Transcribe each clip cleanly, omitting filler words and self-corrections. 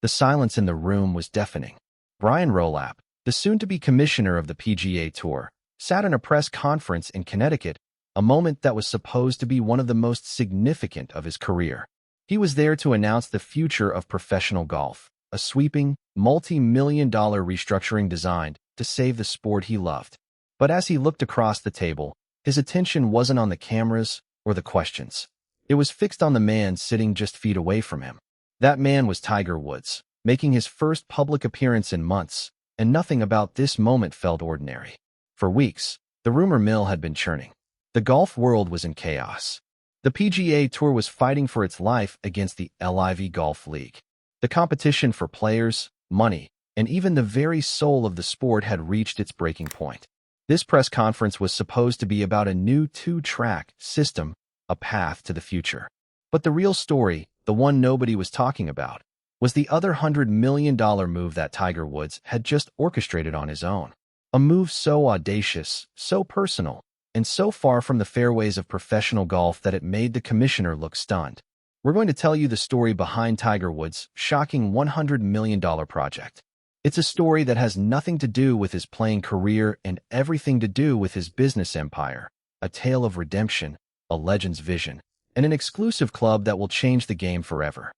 The silence in the room was deafening. Brian Rolapp, the soon-to-be commissioner of the PGA Tour, sat in a press conference in Connecticut, a moment that was supposed to be one of the most significant of his career. He was there to announce the future of professional golf, a sweeping, multi-million-dollar restructuring designed to save the sport he loved. But as he looked across the table, his attention wasn't on the cameras or the questions. It was fixed on the man sitting just feet away from him. That man was Tiger Woods, making his first public appearance in months, and nothing about this moment felt ordinary. For weeks, the rumor mill had been churning. The golf world was in chaos. The PGA Tour was fighting for its life against the LIV Golf League. The competition for players, money, and even the very soul of the sport had reached its breaking point. This press conference was supposed to be about a new two-track system, a path to the future. But the real story, the one nobody was talking about, was the other $100 million move that Tiger Woods had just orchestrated on his own. A move so audacious, so personal, and so far from the fairways of professional golf that it made the commissioner look stunned. We're going to tell you the story behind Tiger Woods' shocking $100 million project. It's a story that has nothing to do with his playing career and everything to do with his business empire, a tale of redemption, a legend's vision, and an exclusive club that will change the game forever.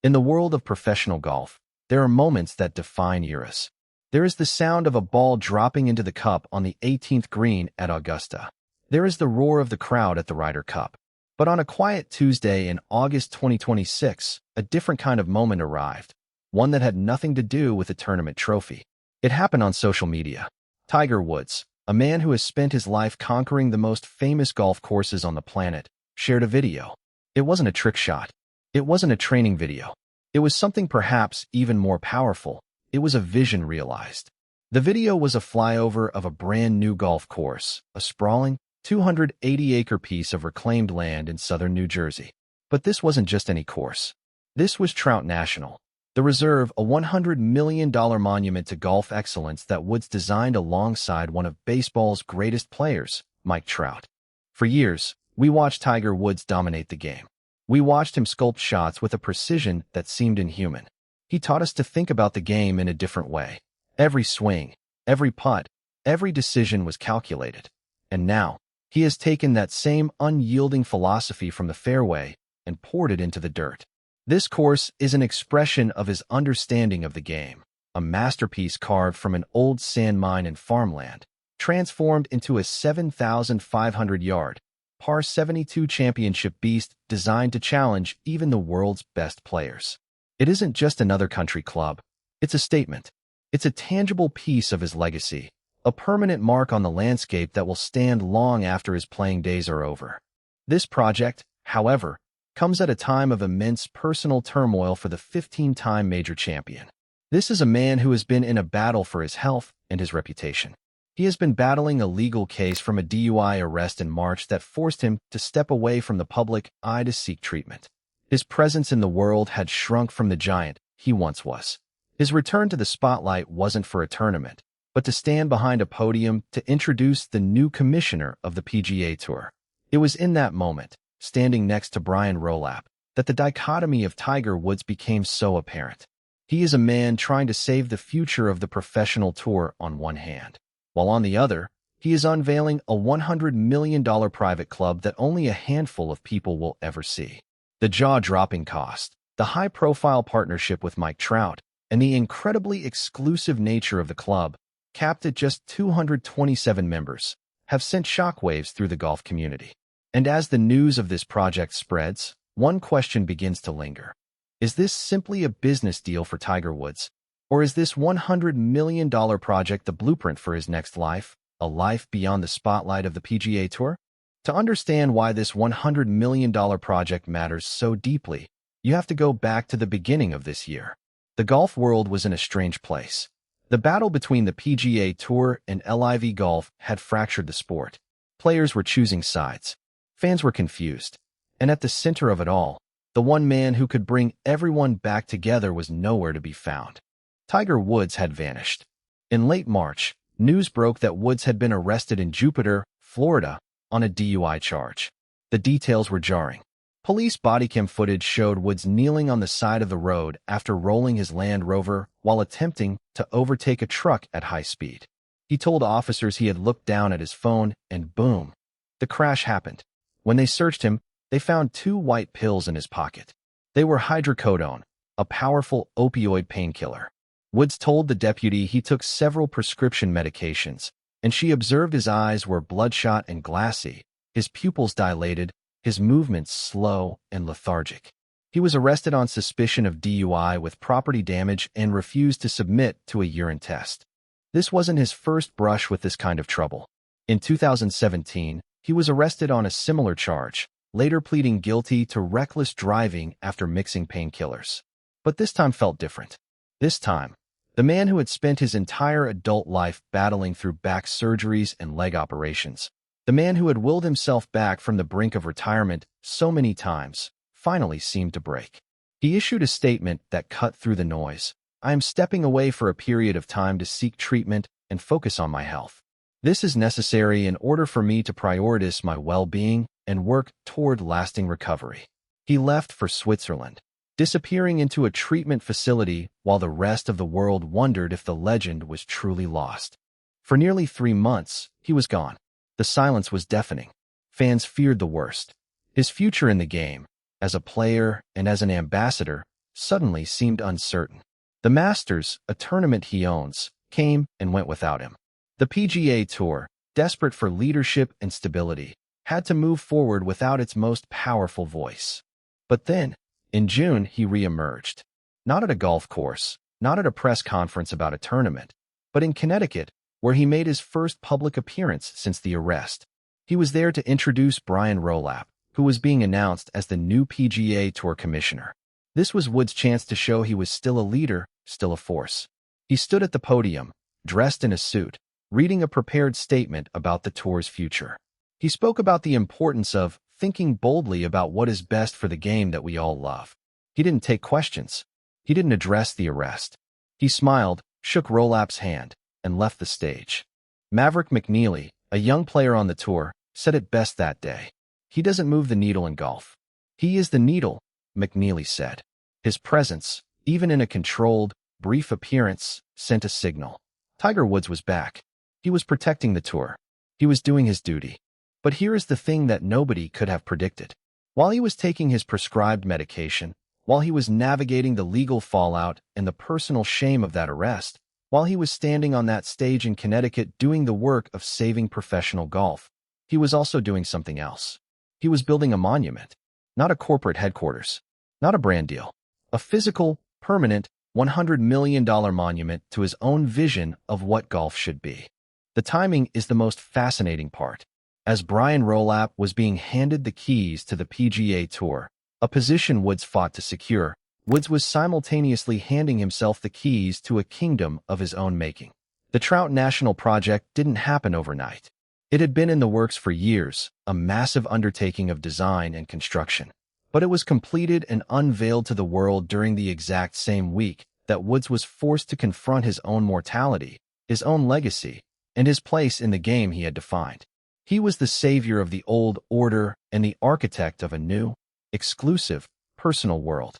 In the world of professional golf, there are moments that define eras. There is the sound of a ball dropping into the cup on the 18th green at Augusta. There is the roar of the crowd at the Ryder Cup. But on a quiet Tuesday in August 2026, a different kind of moment arrived, one that had nothing to do with a tournament trophy. It happened on social media. Tiger Woods, a man who has spent his life conquering the most famous golf courses on the planet, shared a video. It wasn't a trick shot. It wasn't a training video. It was something perhaps even more powerful. It was a vision realized. The video was a flyover of a brand new golf course, a sprawling, 280-acre piece of reclaimed land in southern New Jersey. But this wasn't just any course. This was Trout National, the reserve, a $100 million monument to golf excellence that Woods designed alongside one of baseball's greatest players, Mike Trout. For years, we watched Tiger Woods dominate the game. We watched him sculpt shots with a precision that seemed inhuman. He taught us to think about the game in a different way. Every swing, every putt, every decision was calculated. And now, he has taken that same unyielding philosophy from the fairway and poured it into the dirt. This course is an expression of his understanding of the game, a masterpiece carved from an old sand mine in farmland, transformed into a 7,500-yard, par 72 championship beast designed to challenge even the world's best players. It isn't just another country club. It's a statement. It's a tangible piece of his legacy, a permanent mark on the landscape that will stand long after his playing days are over. This project, however, comes at a time of immense personal turmoil for the 15-time major champion. This is a man who has been in a battle for his health and his reputation. He has been battling a legal case from a DUI arrest in March that forced him to step away from the public eye to seek treatment. His presence in the world had shrunk from the giant he once was. His return to the spotlight wasn't for a tournament, but to stand behind a podium to introduce the new commissioner of the PGA Tour. It was in that moment, standing next to Brian Rolapp, that the dichotomy of Tiger Woods became so apparent. He is a man trying to save the future of the professional tour on one hand, while on the other, he is unveiling a $100 million private club that only a handful of people will ever see. The jaw-dropping cost, the high-profile partnership with Mike Trout, and the incredibly exclusive nature of the club, capped at just 227 members, have sent shockwaves through the golf community. And as the news of this project spreads, one question begins to linger. Is this simply a business deal for Tiger Woods? Or is this $100 million project the blueprint for his next life, a life beyond the spotlight of the PGA Tour? To understand why this $100 million project matters so deeply, you have to go back to the beginning of this year. The golf world was in a strange place. The battle between the PGA Tour and LIV Golf had fractured the sport. Players were choosing sides. Fans were confused. And at the center of it all, the one man who could bring everyone back together was nowhere to be found. Tiger Woods had vanished. In late March, news broke that Woods had been arrested in Jupiter, Florida, on a DUI charge. The details were jarring. Police bodycam footage showed Woods kneeling on the side of the road after rolling his Land Rover while attempting to overtake a truck at high speed. He told officers he had looked down at his phone and boom, the crash happened. When they searched him, they found 2 white pills in his pocket. They were hydrocodone, a powerful opioid painkiller. Woods told the deputy he took several prescription medications, and she observed his eyes were bloodshot and glassy, his pupils dilated, his movements slow and lethargic. He was arrested on suspicion of DUI with property damage and refused to submit to a urine test. This wasn't his first brush with this kind of trouble. In 2017, he was arrested on a similar charge, later pleading guilty to reckless driving after mixing painkillers. But this time felt different. This time, the man who had spent his entire adult life battling through back surgeries and leg operations, the man who had willed himself back from the brink of retirement so many times, finally seemed to break. He issued a statement that cut through the noise. "I am stepping away for a period of time to seek treatment and focus on my health. This is necessary in order for me to prioritize my well-being and work toward lasting recovery." He left for Switzerland, disappearing into a treatment facility while the rest of the world wondered if the legend was truly lost. For nearly 3 months, he was gone. The silence was deafening. Fans feared the worst. His future in the game, as a player and as an ambassador, suddenly seemed uncertain. The Masters, a tournament he owns, came and went without him. The PGA Tour, desperate for leadership and stability, had to move forward without its most powerful voice. But then, in June, he re-emerged. Not at a golf course, not at a press conference about a tournament, but in Connecticut, where he made his first public appearance since the arrest. He was there to introduce Brian Rolapp, who was being announced as the new PGA Tour Commissioner. This was Woods' chance to show he was still a leader, still a force. He stood at the podium, dressed in a suit, reading a prepared statement about the tour's future. He spoke about the importance of thinking boldly about what is best for the game that we all love. He didn't take questions. He didn't address the arrest. He smiled, shook Rolapp's hand, and left the stage. Maverick McNeely, a young player on the tour, said it best that day. "He doesn't move the needle in golf. He is the needle," McNeely said. His presence, even in a controlled, brief appearance, sent a signal. Tiger Woods was back. He was protecting the tour. He was doing his duty. But here is the thing that nobody could have predicted. While he was taking his prescribed medication, while he was navigating the legal fallout and the personal shame of that arrest, while he was standing on that stage in Connecticut doing the work of saving professional golf, he was also doing something else. He was building a monument, not a corporate headquarters, not a brand deal, a physical, permanent, $100 million monument to his own vision of what golf should be. The timing is the most fascinating part. As Brian Rolapp was being handed the keys to the PGA Tour, a position Woods fought to secure, Woods was simultaneously handing himself the keys to a kingdom of his own making. The Trout National project didn't happen overnight. It had been in the works for years, a massive undertaking of design and construction. But it was completed and unveiled to the world during the exact same week that Woods was forced to confront his own mortality, his own legacy, and his place in the game he had defined. He was the savior of the old order and the architect of a new, exclusive, personal world.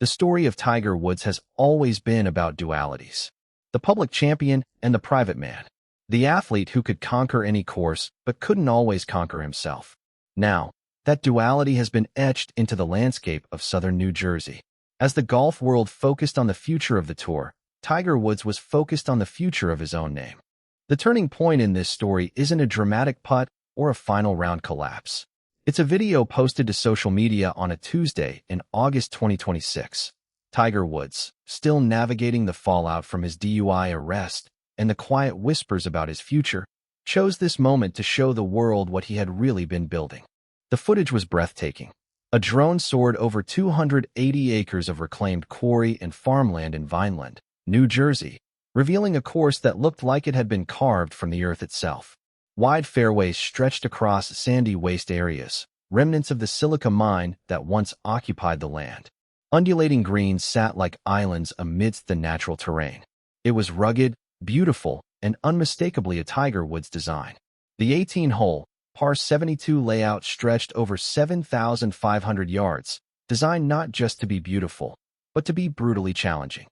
The story of Tiger Woods has always been about dualities. The public champion and the private man. The athlete who could conquer any course but couldn't always conquer himself. Now, that duality has been etched into the landscape of southern New Jersey. As the golf world focused on the future of the tour, Tiger Woods was focused on the future of his own name. The turning point in this story isn't a dramatic putt or a final round collapse. It's a video posted to social media on a Tuesday in August 2026. Tiger Woods, still navigating the fallout from his DUI arrest and the quiet whispers about his future, chose this moment to show the world what he had really been building. The footage was breathtaking. A drone soared over 280 acres of reclaimed quarry and farmland in Vineland, New Jersey, revealing a course that looked like it had been carved from the earth itself. Wide fairways stretched across sandy waste areas, remnants of the silica mine that once occupied the land. Undulating greens sat like islands amidst the natural terrain. It was rugged, beautiful, and unmistakably a Tiger Woods design. The 18-hole, par 72 layout stretched over 7,500 yards, designed not just to be beautiful, but to be brutally challenging.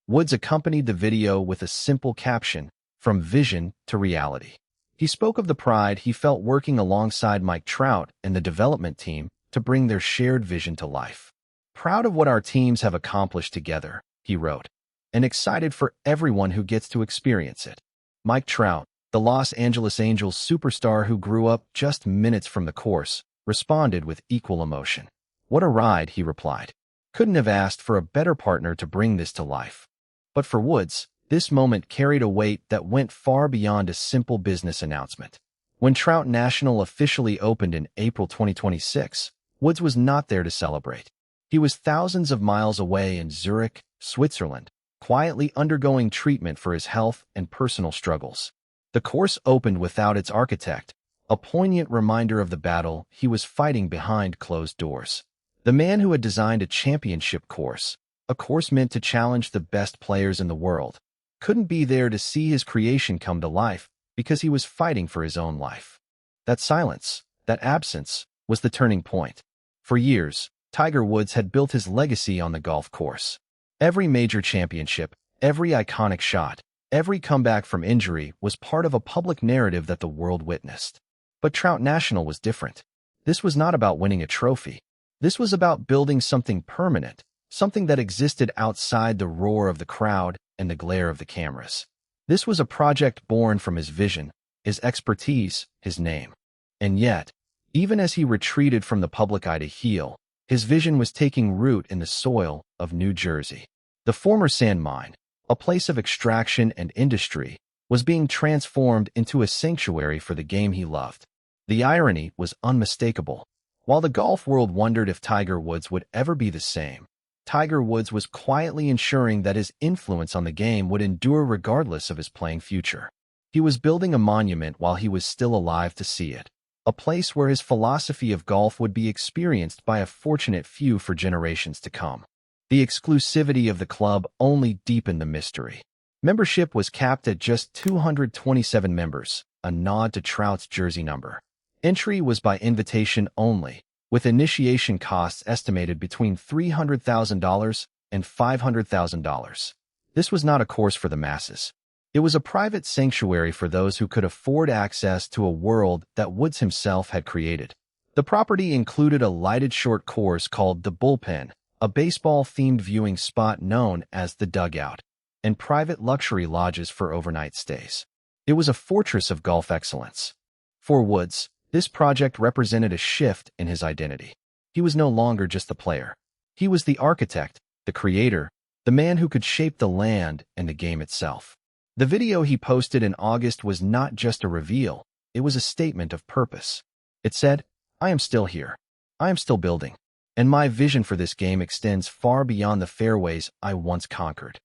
Woods accompanied the video with a simple caption, "From vision to reality." He spoke of the pride he felt working alongside Mike Trout and the development team to bring their shared vision to life. "Proud of what our teams have accomplished together," he wrote, "and excited for everyone who gets to experience it." Mike Trout, the Los Angeles Angels superstar who grew up just minutes from the course, responded with equal emotion. "What a ride," he replied. "Couldn't have asked for a better partner to bring this to life." But for Woods, this moment carried a weight that went far beyond a simple business announcement. When Trout National officially opened in April 2026, Woods was not there to celebrate. He was thousands of miles away in Zurich, Switzerland, quietly undergoing treatment for his health and personal struggles. The course opened without its architect, a poignant reminder of the battle he was fighting behind closed doors. The man who had designed a championship course, a course meant to challenge the best players in the world, couldn't be there to see his creation come to life because he was fighting for his own life. That silence, that absence, was the turning point. For years, Tiger Woods had built his legacy on the golf course. Every major championship, every iconic shot, every comeback from injury was part of a public narrative that the world witnessed. But Trout National was different. This was not about winning a trophy. This was about building something permanent, something that existed outside the roar of the crowd and the glare of the cameras. This was a project born from his vision, his expertise, his name. And yet, even as he retreated from the public eye to heal, his vision was taking root in the soil of New Jersey. The former sand mine, a place of extraction and industry, was being transformed into a sanctuary for the game he loved. The irony was unmistakable. While the golf world wondered if Tiger Woods would ever be the same, Tiger Woods was quietly ensuring that his influence on the game would endure regardless of his playing future. He was building a monument while he was still alive to see it, a place where his philosophy of golf would be experienced by a fortunate few for generations to come. The exclusivity of the club only deepened the mystery. Membership was capped at just 227 members, a nod to Trout's jersey number. Entry was by invitation only, with initiation costs estimated between $300,000 and $500,000. This was not a course for the masses. It was a private sanctuary for those who could afford access to a world that Woods himself had created. The property included a lighted short course called the Bullpen, a baseball-themed viewing spot known as the Dugout, and private luxury lodges for overnight stays. It was a fortress of golf excellence. For Woods, this project represented a shift in his identity. He was no longer just the player. He was the architect, the creator, the man who could shape the land and the game itself. The video he posted in August was not just a reveal, it was a statement of purpose. It said, "I am still here. I am still building. And my vision for this game extends far beyond the fairways I once conquered."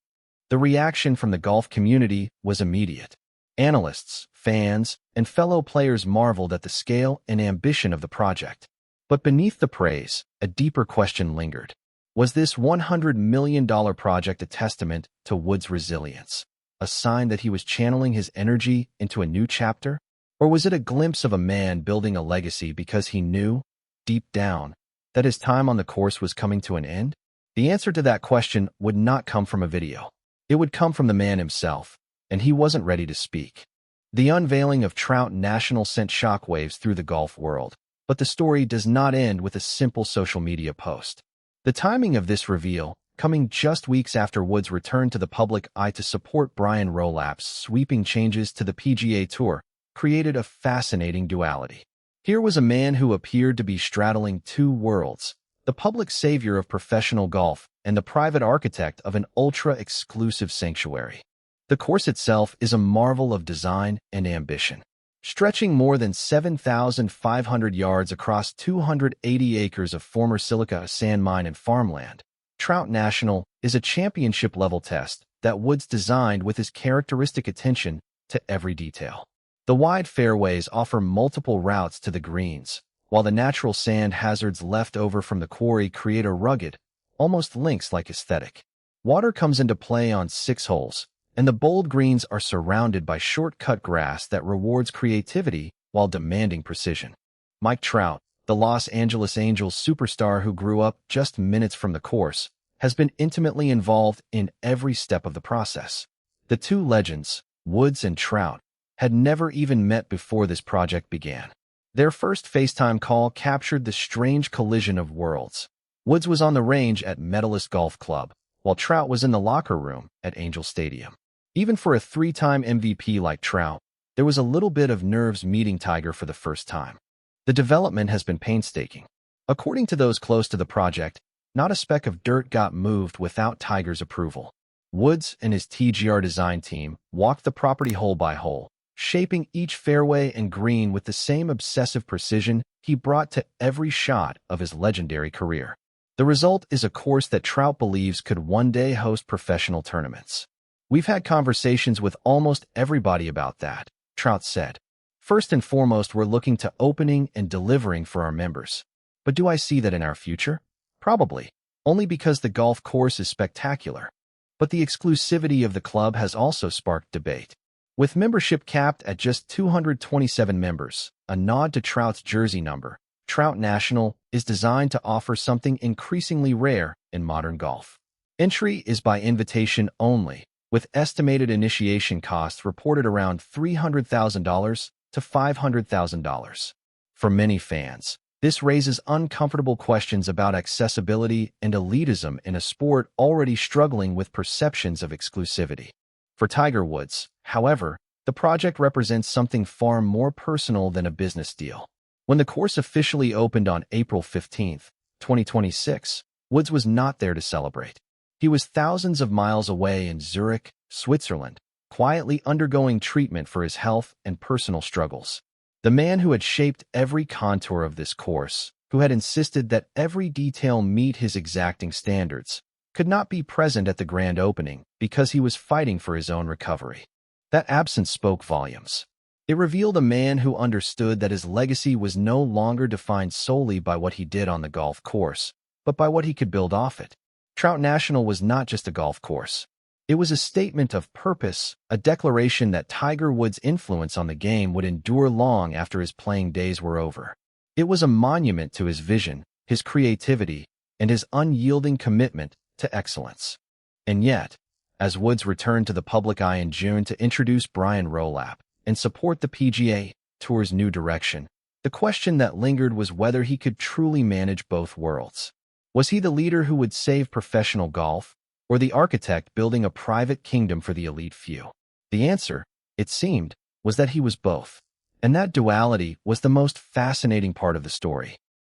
The reaction from the golf community was immediate. Analysts, fans, and fellow players marveled at the scale and ambition of the project. But beneath the praise, a deeper question lingered. Was this $100 million project a testament to Woods' resilience, a sign that he was channeling his energy into a new chapter? Or was it a glimpse of a man building a legacy because he knew, deep down, that his time on the course was coming to an end? The answer to that question would not come from a video. It would come from the man himself, and he wasn't ready to speak. The unveiling of Trout National sent shockwaves through the golf world, but the story does not end with a simple social media post. The timing of this reveal, coming just weeks after Woods returned to the public eye to support Brian Rolapp's sweeping changes to the PGA Tour, created a fascinating duality. Here was a man who appeared to be straddling two worlds, the public savior of professional golf and the private architect of an ultra-exclusive sanctuary. The course itself is a marvel of design and ambition. Stretching more than 7,500 yards across 280 acres of former silica sand mine and farmland, Trout National is a championship-level test that Woods designed with his characteristic attention to every detail. The wide fairways offer multiple routes to the greens, while the natural sand hazards left over from the quarry create a rugged, almost links-like aesthetic. Water comes into play on 6 holes, and the bold greens are surrounded by short-cut grass that rewards creativity while demanding precision. Mike Trout, the Los Angeles Angels superstar who grew up just minutes from the course, has been intimately involved in every step of the process. The two legends, Woods and Trout, had never even met before this project began. Their first FaceTime call captured the strange collision of worlds. Woods was on the range at Medalist Golf Club, while Trout was in the locker room at Angel Stadium. Even for a three-time MVP like Trout, there was a little bit of nerves meeting Tiger for the first time. The development has been painstaking. According to those close to the project, not a speck of dirt got moved without Tiger's approval. Woods and his TGR design team walked the property hole by hole, shaping each fairway and green with the same obsessive precision he brought to every shot of his legendary career. The result is a course that Trout believes could one day host professional tournaments. "We've had conversations with almost everybody about that," Trout said. "First and foremost, we're looking to opening and delivering for our members. But do I see that in our future? Probably, only because the golf course is spectacular. But the exclusivity of the club has also sparked debate. With membership capped at just 227 members, a nod to Trout's jersey number, Trout National is designed to offer something increasingly rare in modern golf. Entry is by invitation only, with estimated initiation costs reported around $300,000 to $500,000. For many fans, this raises uncomfortable questions about accessibility and elitism in a sport already struggling with perceptions of exclusivity. For Tiger Woods, however, the project represents something far more personal than a business deal. When the course officially opened on April 15, 2026, Woods was not there to celebrate. He was thousands of miles away in Zurich, Switzerland, quietly undergoing treatment for his health and personal struggles. The man who had shaped every contour of this course, who had insisted that every detail meet his exacting standards, could not be present at the grand opening because he was fighting for his own recovery. That absence spoke volumes. It revealed a man who understood that his legacy was no longer defined solely by what he did on the golf course, but by what he could build off it. Trout National was not just a golf course. It was a statement of purpose, a declaration that Tiger Woods' influence on the game would endure long after his playing days were over. It was a monument to his vision, his creativity, and his unyielding commitment to excellence. And yet, as Woods returned to the public eye in June to introduce Brian Rolapp and support the PGA Tour's new direction, the question that lingered was whether he could truly manage both worlds. Was he the leader who would save professional golf, or the architect building a private kingdom for the elite few? The answer, it seemed, was that he was both. And that duality was the most fascinating part of the story.